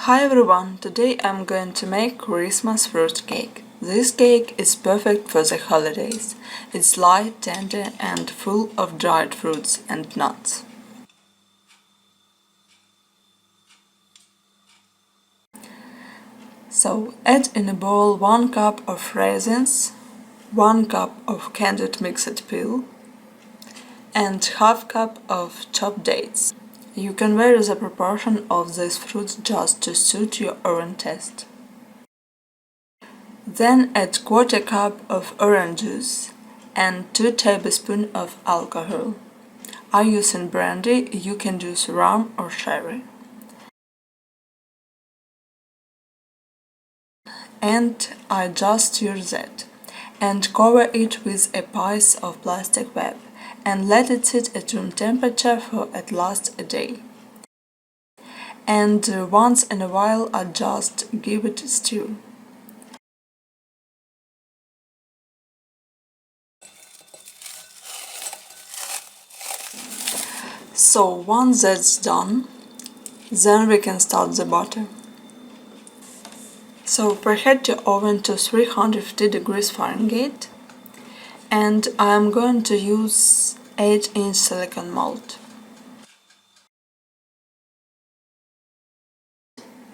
Hi everyone, today I'm going to make Christmas fruit cake. This cake is perfect for the holidays. It's light, tender and full of dried fruits and nuts. So add in a bowl 1 cup of raisins, 1 cup of candied mixed peel and half cup of chopped dates. You can vary the proportion of these fruits just to suit your own taste. Then add quarter cup of orange juice and 2 tablespoons of alcohol. I'm using brandy, you can use rum or sherry. And I just stir that and cover it with a piece of plastic wrap and let it sit at room temperature for at least a day. And once in a while I just give it a stir. So once that's done, then we can start the butter. So preheat your oven to 350 degrees Fahrenheit and I am going to use 8-inch silicone mold.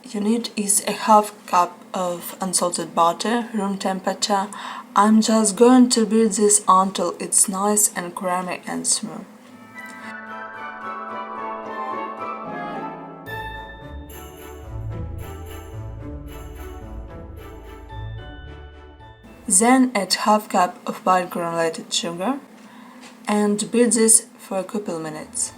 You need is a half cup of unsalted butter, room temperature. I'm just going to beat this until it's nice and creamy and smooth. Then add half cup of white granulated sugar and beat this for a couple minutes.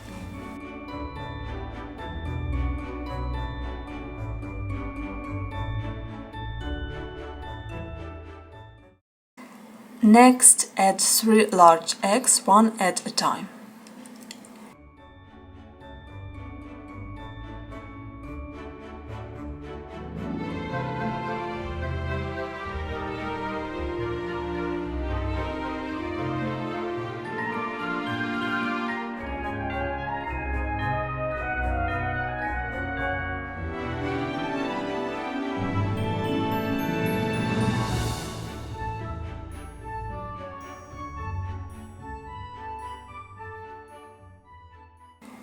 Next, add 3 large eggs, one at a time.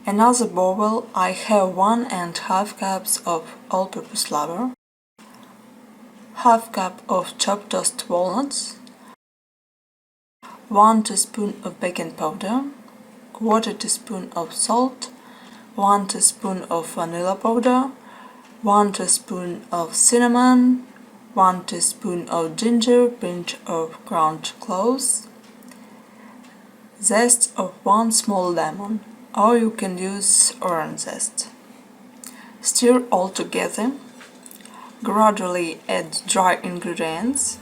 Another bowl I have 1.5 cups of all-purpose flour, half cup of chopped toasted walnuts, 1 teaspoon of baking powder, quarter teaspoon of salt, 1 teaspoon of vanilla powder, 1 teaspoon of cinnamon, 1 teaspoon of ginger, pinch of ground cloves, zest of 1 small lemon, or you can use orange zest. Stir all together. Gradually add dry ingredients.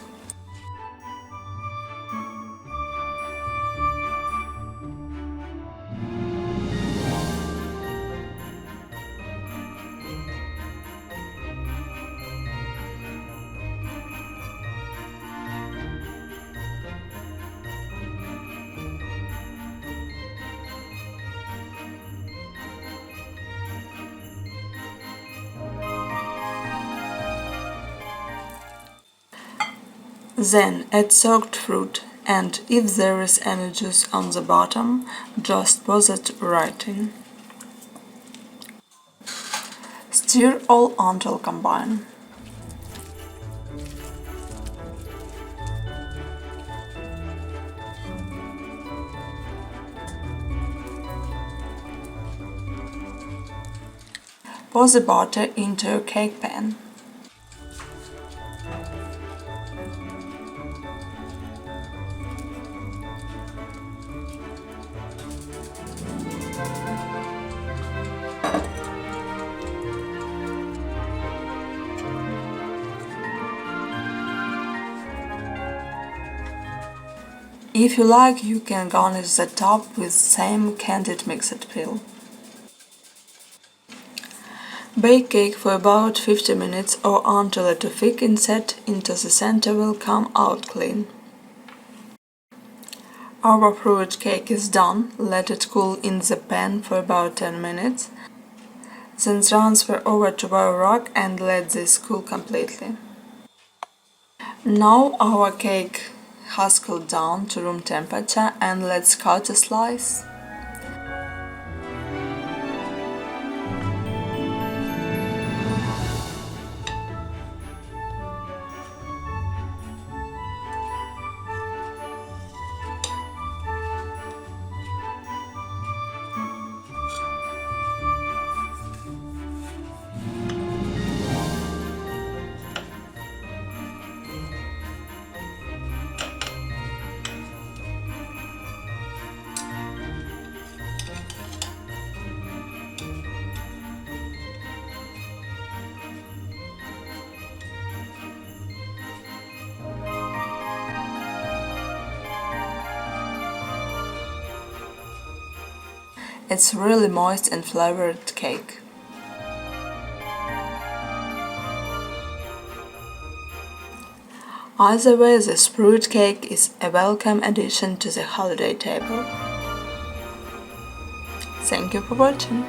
Then add soaked fruit and if there is any juice on the bottom, just pour it right in. Stir all until combined. Pour the butter into a cake pan. If you like, you can garnish the top with same candied mixed peel. Bake cake for about 50 minutes or until it is thick and set into the center will come out clean. Our fruit cake is done, let it cool in the pan for about 10 minutes. Then transfer over to a rack and let this cool completely. Now our cake has cooled down to room temperature and let's cut a slice. It's really moist and flavored cake. Either way, this fruit cake is a welcome addition to the holiday table. Thank you for watching.